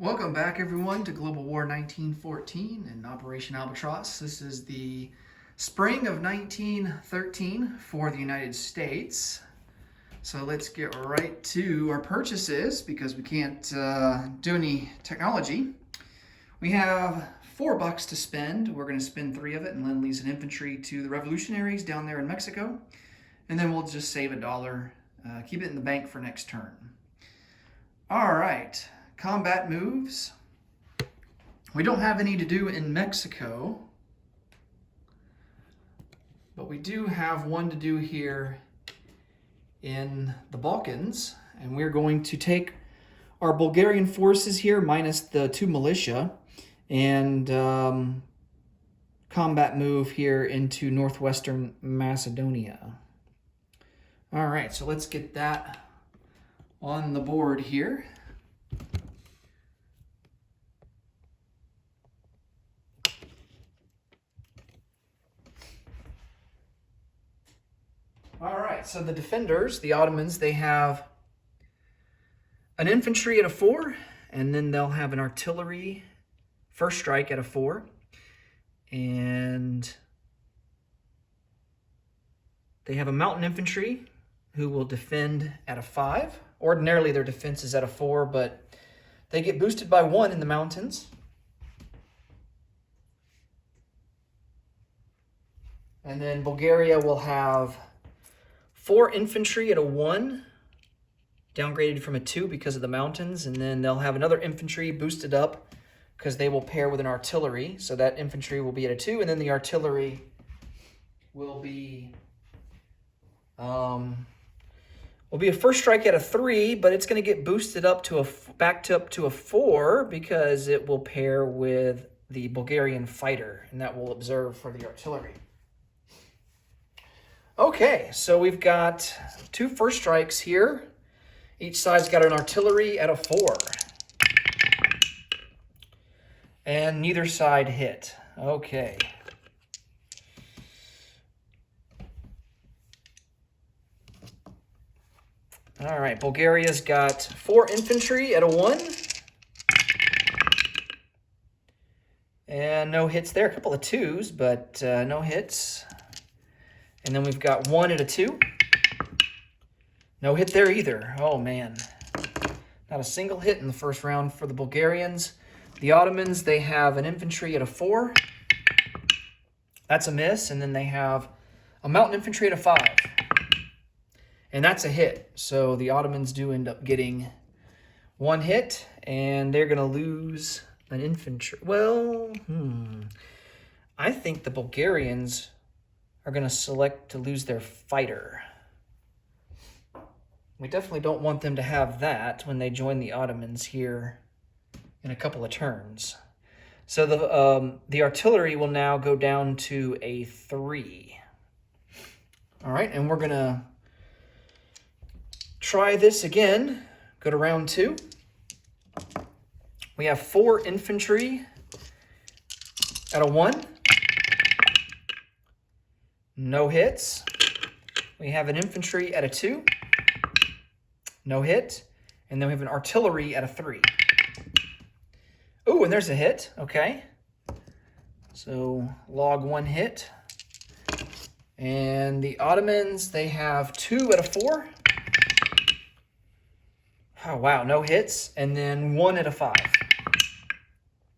Welcome back, everyone, to Global War 1914 and Operation Albatross. This is the spring of 1913 for the United States. So let's get right to our purchases because we can't do any technology. We have $4 to spend. We're going to spend 3 of it and lend lease and infantry to the revolutionaries down there in Mexico. And then we'll just save $1. Keep it in the bank for next turn. All right. Combat moves. We don't have any to do in Mexico, but we do have one to do here in the Balkans, and we're going to take our Bulgarian forces here minus the 2 militia and combat move here into northwestern Macedonia. All right, so let's get that on the board here. All right, so the defenders, the Ottomans, they have an infantry at a 4, and then they'll have an artillery first strike at a 4, and they have a mountain infantry who will defend at a 5. Ordinarily, their defense is at a 4, but they get boosted by 1 in the mountains. And then Bulgaria will have 4 infantry at a 1, downgraded from a 2 because of the mountains, and then they'll have another infantry boosted up because they will pair with an artillery, so that infantry will be at a 2, and then the artillery will be a first strike at a 3, but it's going to get boosted up to back up to a 4 because it will pair with the Bulgarian fighter, and that will observe for the artillery. Okay, so we've got 2 first strikes here. Each side's got an artillery at a 4. And neither side hit. Okay. All right, Bulgaria's got 4 infantry at a 1. And no hits there. A couple of 2s, but no hits. And then we've got 1 at a 2. No hit there either. Oh, man. Not a single hit in the first round for the Bulgarians. The Ottomans, they have an infantry at a 4. That's a miss. And then they have a mountain infantry at a 5. And that's a hit. So the Ottomans do end up getting 1 hit. And they're going to lose an infantry. Well, I think the Bulgarians are going to select to lose their fighter. We definitely don't want them to have that when they join the Ottomans here in a couple of turns. So the artillery will now go down to a 3. All right, and we're going to try this again. Go to round 2. We have 4 infantry at a 1. No hits. We have an infantry at a 2. No hit. And then we have an artillery at a 3. Ooh, and there's a hit. Okay. So log 1 hit. And the Ottomans, they have 2 at a 4. Oh, wow. No hits. And then 1 at a 5.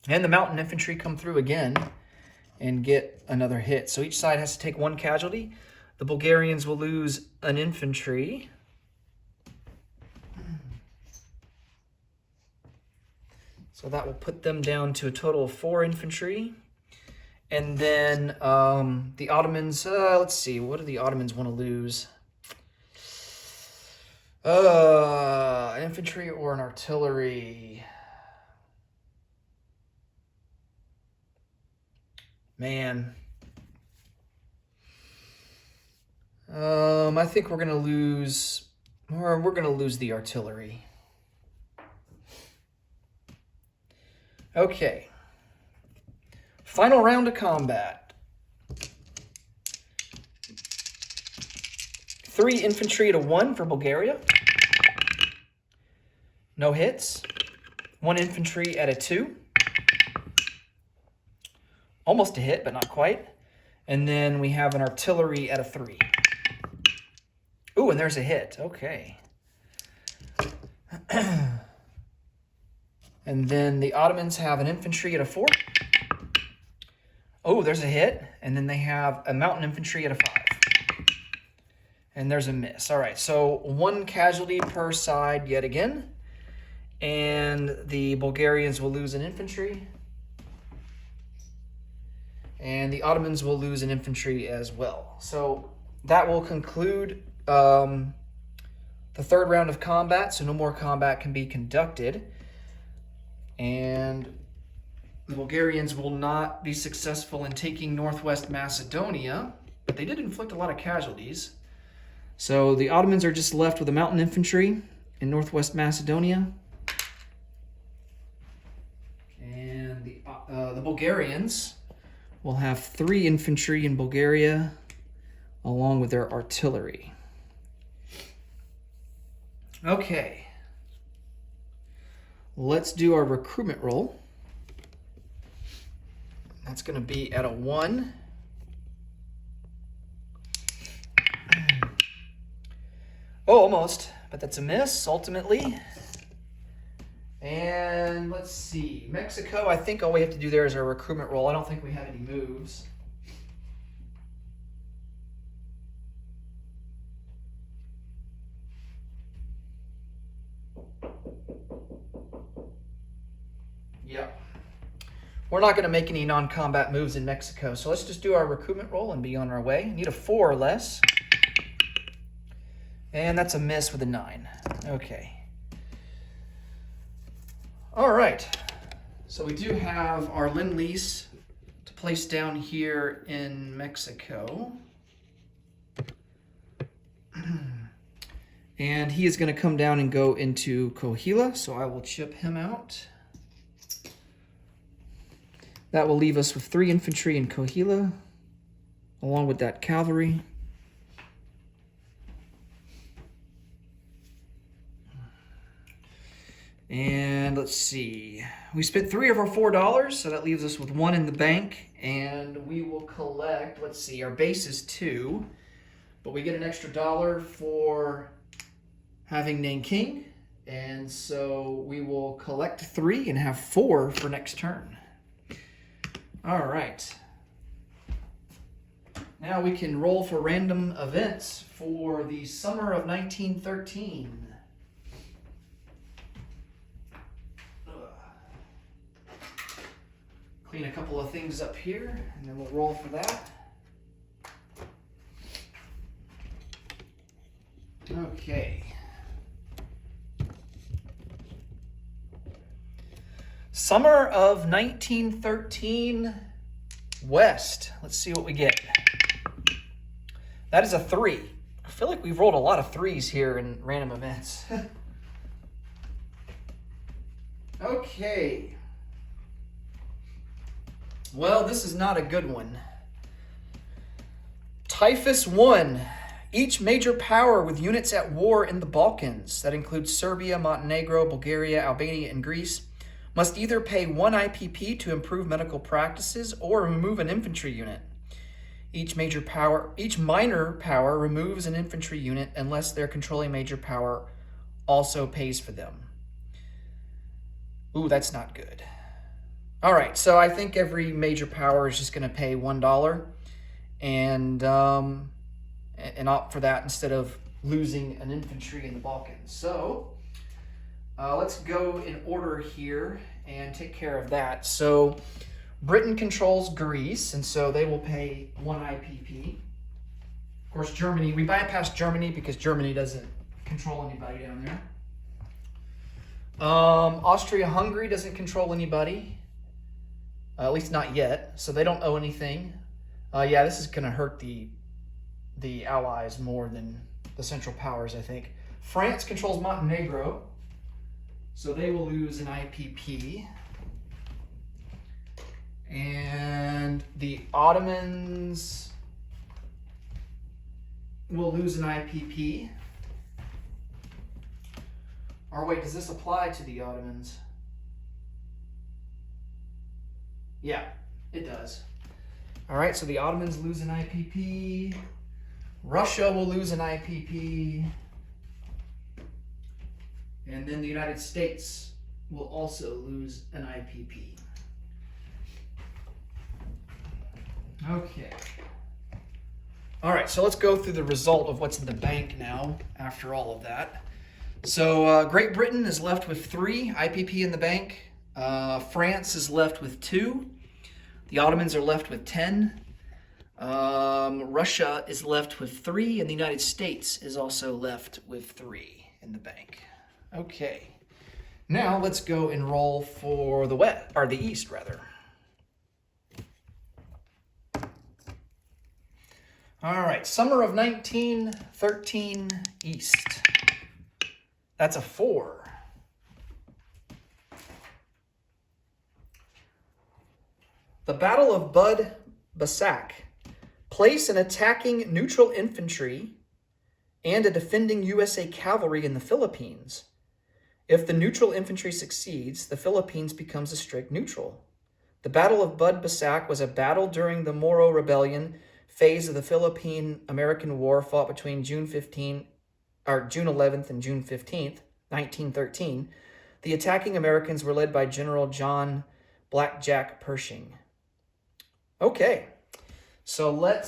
And the mountain infantry come through again and get another hit. So each side has to take 1 casualty. The Bulgarians will lose an infantry. So that will put them down to a total of 4 infantry. And then the Ottomans, let's see, what do the Ottomans want to lose? Infantry or an artillery? Man. I think we're going to lose the artillery. Okay. Final round of combat. 3 infantry to 1 for Bulgaria. No hits. 1 infantry at a 2. Almost a hit, but not quite. And then we have an artillery at a 3. Ooh, and there's a hit. Okay. And then the Ottomans have an infantry at a 4. Oh, there's a hit. And then they have a mountain infantry at a 5. And there's a miss. All right, so 1 casualty per side yet again. And the Bulgarians will lose an infantry. And the Ottomans will lose an infantry as well. So that will conclude the 3rd round of combat. So no more combat can be conducted. And the Bulgarians will not be successful in taking Northwest Macedonia. But they did inflict a lot of casualties. So the Ottomans are just left with a mountain infantry in Northwest Macedonia. And the Bulgarians will have 3 infantry in Bulgaria along with their artillery. Okay. Let's do our recruitment roll. That's going to be at a 1. Oh, almost, but that's a miss ultimately. And let's see, Mexico, I think all we have to do there is our recruitment roll. I don't think we have any moves. Yep. We're not going to make any non-combat moves in Mexico, so let's just do our recruitment roll and be on our way. Need a 4 or less. And that's a miss with a 9. Okay. All right. So we do have our Lend-Lease to place down here in Mexico. And he is going to come down and go into Coahuila, so I will chip him out. That will leave us with 3 infantry in Coahuila, along with that cavalry. And let's see, we spent 3 of our $4, so that leaves us with 1 in the bank, and we will collect, let's see, our base is 2, but we get an extra $1 for having Nanking, and so we will collect 3 and have 4 for next turn. All right. Now we can roll for random events for the summer of 1913. Clean a couple of things up here, and then we'll roll for that. Okay. Summer of 1913 West. Let's see what we get. That is a 3. I feel like we've rolled a lot of 3s here in random events. Okay. Well, this is not a good one. Typhus 1. Each major power with units at war in the Balkans, that includes Serbia, Montenegro, Bulgaria, Albania, and Greece, must either pay 1 IPP to improve medical practices or remove an infantry unit. Each minor power removes an infantry unit unless their controlling major power also pays for them. Ooh, that's not good. All right, so I think every major power is just going to pay $1 and opt for that instead of losing an infantry in the Balkans. So let's go in order here and take care of that. So Britain controls Greece, and so they will pay 1 IPP. Of course, Germany, we bypass Germany because Germany doesn't control anybody down there. Austria-Hungary doesn't control anybody. At least not yet, so they don't owe anything. Yeah, this is going to hurt the Allies more than the Central Powers, I think. France controls Montenegro, so they will lose an IPP. And the Ottomans will lose an IPP. Or wait, does this apply to the Ottomans? Yeah, it does. All right, so the Ottomans lose an IPP. Russia will lose an IPP. And then the United States will also lose an IPP. Okay. All right, so let's go through the result of what's in the bank now after all of that. So Great Britain is left with 3 IPP in the bank. France is left with 2. The Ottomans are left with 10. Russia is left with 3, and the United States is also left with 3 in the bank. Okay. Now let's go and roll for the west, or the east rather. All right, summer of 1913 east. That's a 4. The Battle of Bud Basak. Place an attacking neutral infantry and a defending USA cavalry in the Philippines. If the neutral infantry succeeds, the Philippines becomes a strict neutral. The Battle of Bud Basak was a battle during the Moro Rebellion phase of the Philippine-American War fought between June 11th and June 15th, 1913. The attacking Americans were led by General John Blackjack Pershing. Okay, so let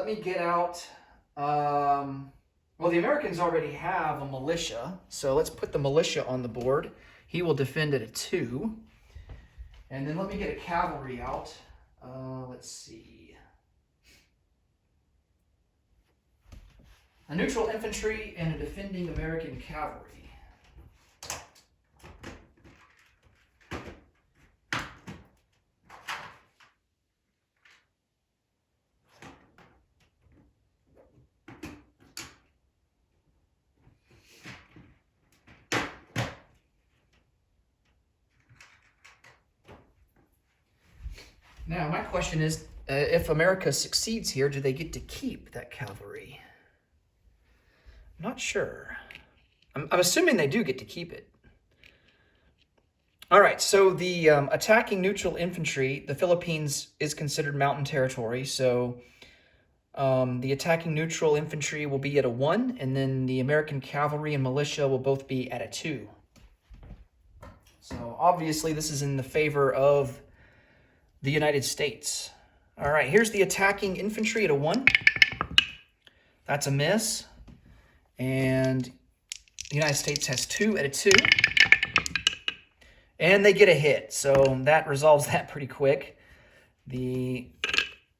me get out. Well, the Americans already have a militia, so let's put the militia on the board. He will defend at a 2. And then let me get a cavalry out. Let's see. A neutral infantry and a defending American cavalry. Now, my question is, if America succeeds here, do they get to keep that cavalry? I'm not sure. I'm assuming they do get to keep it. All right, so the attacking neutral infantry, the Philippines is considered mountain territory, so the attacking neutral infantry will be at a 1, and then the American cavalry and militia will both be at a 2. So obviously this is in the favor of the United States. All right, here's the attacking infantry at a 1. That's a miss. And the United States has 2 at a 2. And they get a hit, so that resolves that pretty quick. The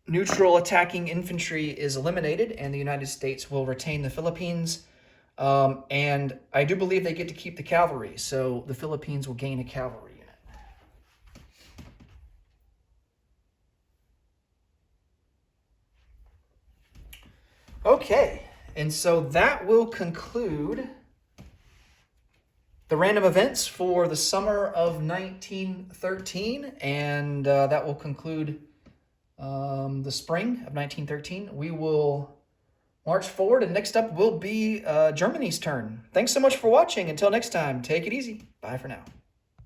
neutral attacking infantry is eliminated, and the United States will retain the Philippines. And I do believe they get to keep the cavalry, so the Philippines will gain a cavalry unit. Okay, and so that will conclude the random events for the summer of 1913, and that will conclude the spring of 1913. We will march forward, and next up will be Germany's turn. Thanks so much for watching. Until next time, take it easy. Bye for now.